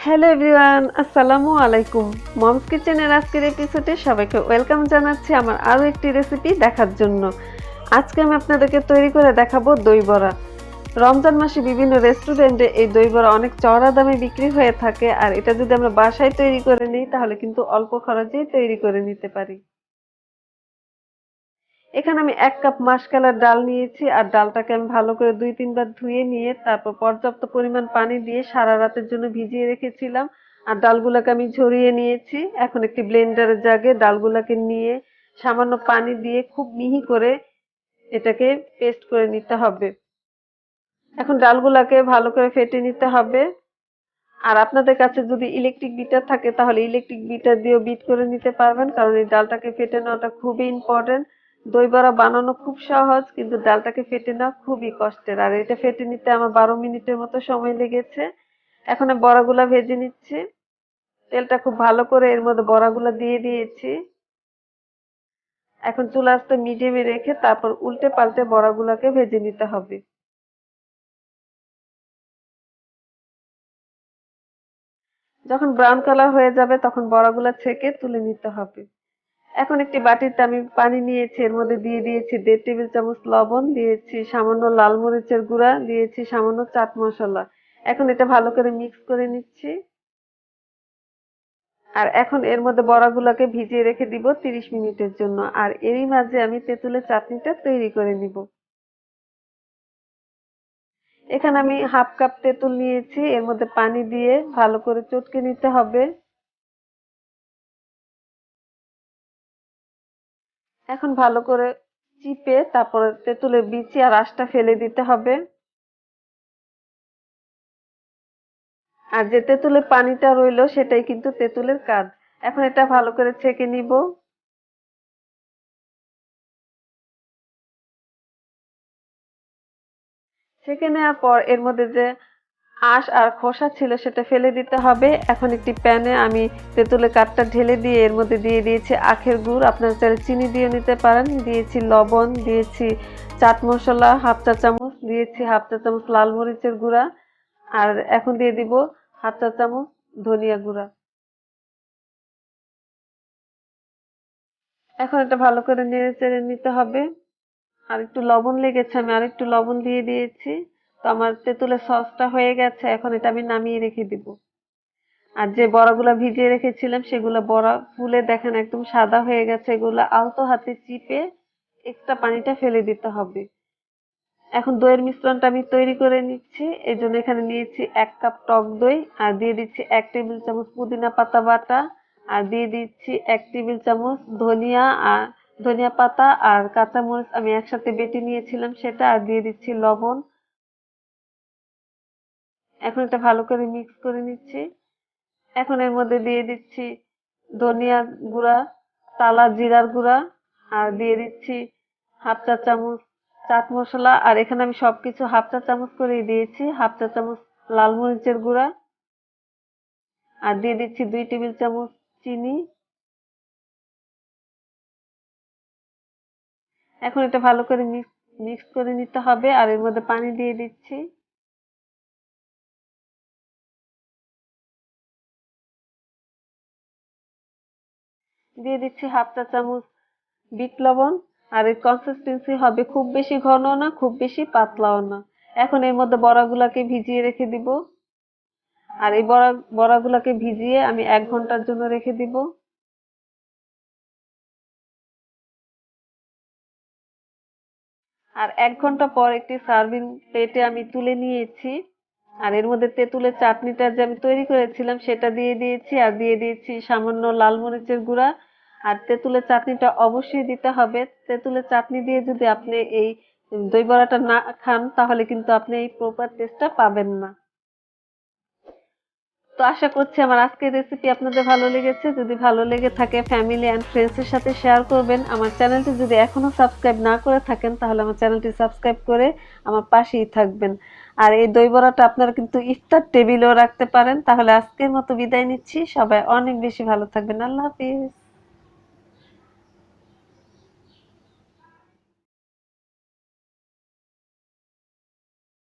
Hello everyone, আসসালামু আলাইকুম। Moms কিচেনের আজকের এপিসোডে সবাইকে ওয়েলকাম জানাচ্ছি আমার আরও একটি রেসিপি দেখার জন্য। আজকে আমি আপনাদেরকে তৈরি করে দেখাবো দই বড়া। রমজান মাসে বিভিন্ন রেস্টুরেন্টে এই দই বড়া অনেক চড়া দামে বিক্রি হয়ে থাকে, আর এটা যদি আমরা বাসায় তৈরি করে নিই তাহলে কিন্তু অল্প খরচেই তৈরি করে নিতে পারি। এখানে আমি 1 কাপ মাসকলাইর ডাল নিয়েছি, আর ডালটাকে আমি ভালো করে 2-3 বার ধুয়ে নিয়ে তারপর পর্যাপ্ত পরিমাণ পানি দিয়ে সারা রাতের জন্য ভিজিয়ে রেখেছিলাম। আর ডালগুলোকে আমি ঝরিয়ে নিয়েছি। এখন একটি ব্লেন্ডারের জাগে ডালগুলোকে নিয়ে সামান্য পানি দিয়ে খুব মিহি করে এটাকে পেস্ট করে নিতে হবে। এখন ডালগুলোকে ভালো করে ফেটে নিতে হবে। আর আপনাদের কাছে যদি ইলেকট্রিক বিটার থাকে তাহলে ইলেকট্রিক বিটার দিয়েও বিট করে নিতে পারবেন, কারণ এই ডালটাকে ফেটে নেওয়াটা খুবই ইম্পর্টেন্ট। দই বড়া বানানো খুব সহজ, কিন্তু ডালটাকে ফেটে নেওয়া খুবই কষ্টের। আর এটা ফেটে নিতে আমার 12 মিনিটের মতো সময় লেগেছে। এখন আমি বড়াগুলা ভেজে নিচ্ছি। তেলটা খুব ভালো করে এর মধ্যে বড়াগুলা দিয়ে দিয়েছি। এখন চুলা আঁচটা মিডিয়ামে রেখে তারপর উল্টে পাল্টে বড়াগুলাকে ভেজে নিতে হবে। যখন ব্রাউন কালার হয়ে যাবে তখন বড়াগুলা ছেঁকে তুলে নিতে হবে। এখন একটি বাটিতে আমি পানি নিয়েছি, এর মধ্যে দিয়ে দিয়েছি 1.5 টেবিল চামচ লবণ, দিয়েছি সামান্য লাল মরিচের গুঁড়া, দিয়েছি সামান্য চাট মশলা। এখন এটা ভালো করে মিক্স করে নিচ্ছি। আর এখন এর মধ্যে বড়াগুলোকে ভিজিয়ে রেখে দিব 30 মিনিটের জন্য। আর এরই মাঝে আমি তেঁতুলের চাটনিটা তৈরি করে নিব। এখানে আমি 1/2 কাপ তেঁতুল নিয়েছি, এর মধ্যে পানি দিয়ে ভালো করে চটকে নিতে হবে। এখন ভালো করে চিপে তারপরে তেঁতুলের বিচি আর আঁশটা ফেলে দিতে হবে। আর যে তেঁতুলের পানিটা রইলো সেটাই কিন্তু তেঁতুলের কাজ। এখন এটা ভালো করে ছেঁকে নিব। ছেঁকে নেওয়ার পর এর মধ্যে যে আঁশ আর খোসা ছিল সেটা ফেলে দিতে হবে। এখন একটি প্যানে আমি তেঁতুলের কাঠটা ঢেলে দিয়ে এর মধ্যে দিয়ে দিয়েছি আখের গুড়, আপনারা চাইলে চিনি দিয়ে নিতে পারেন, দিয়েছি লবণ, দিয়েছি চাট মশলা 1/2 চা চামচ, দিয়েছি 1/2 চা চামচ লাল মরিচের গুঁড়া, আর এখন দিয়ে দিব 1/2 চা চামচ ধনিয়া গুঁড়া। এখন এটা ভালো করে নেড়ে চেড়ে নিতে হবে। আর একটু লবণ লেগেছে, আমি আর একটু লবণ দিয়ে দিয়েছি। তো আমার তেঁতুলের সসটা হয়ে গেছে, এখন এটা আমি নামিয়ে রেখে দিব। আর যে বড়াগুলা ভিজিয়ে রেখেছিলাম সেগুলা বড়া ফুলে দেখেন একদম সাদা হয়ে গেছে, এগুলা আলতো হাতে চিপে এক্সট্রা পানিটা ফেলে দিতে হবে। এখন দইয়ের মিশ্রণটা আমি তৈরি করে নিচ্ছি। এই জন্য এখানে নিয়েছি 1 কাপ টক দই, আর দিয়ে দিচ্ছি 1 টেবিল চামচ পুদিনা পাতা বাটা, আর দিয়ে দিচ্ছি 1 টেবিল চামচ ধনিয়া পাতা আর কাঁচামরিচ আমি একসাথে বেটে নিয়েছিলাম সেটা, আর দিয়ে দিচ্ছি লবণ। এখন এটা ভালো করে মিক্স করে নিচ্ছি। এখন এর মধ্যে দিয়ে দিচ্ছি ধনিয়া গুঁড়া, টালা জিরার গুঁড়া, আর দিয়ে দিচ্ছি 1/2 চা চামচ চাট মশলা। আর এখানে আমি সবকিছু 1/2 চা চামচ করেই দিয়েছি। 1/2 চা চামচ লাল মরিচের গুঁড়া, আর দিয়ে দিচ্ছি 2 টেবিল চামচ চিনি। এখন এটা ভালো করে মিক্স করে নিতে হবে, আর এর মধ্যে পানি দিয়ে দিচ্ছি। দিয়ে দিচ্ছি 1/2 চা চামচ বিট লবণ। আর এর কনসিস্টেন্সি হবে খুব বেশি ঘন না, খুব বেশি পাতলাও না। এখন এর মধ্যে বড়াগুলাকে ভিজিয়ে রেখে দিব। আর এই বড়াগুলাকে ভিজিয়ে আমি 1 ঘন্টার জন্য রেখে দিব। আর 1 ঘন্টা পর একটি সার্ভিং প্লেটে আমি তুলে নিয়েছি। আর এর মধ্যে তেঁতুলের চাটনিটা যে আমি তৈরি করেছিলাম সেটা দিয়ে দিয়েছি, আর দিয়ে দিয়েছি সামান্য লাল মরিচের গুঁড়া। আর তেঁতুলের চাটনিটা অবশ্যই দিতে হবে। তেঁতুলের চাটনি দিয়ে যদি আপনি এই দই বড়াটা না খান তাহলে কিন্তু আপনি এই প্রপার টেস্টটা পাবেন না। তো আশা করছি আমার আজকের রেসিপি আপনাদের ভালো লেগেছে। যদি ভালো লেগে থাকে ফ্যামিলি এন্ড ফ্রেন্ডস এর সাথে শেয়ার করবেন। আমার চ্যানেলটি যদি এখনো সাবস্ক্রাইব না করে থাকেন তাহলে আমার চ্যানেলটি সাবস্ক্রাইব করে আমার পাশেই থাকবেন। আর এই দই বড়াটা আপনারা কিন্তু ইফতার টেবিলেও রাখতে পারেন। তাহলে আজকের মতো বিদায় নিচ্ছি। সবাই অনেক বেশি ভালো থাকবেন। আল্লাহ হাফিজ।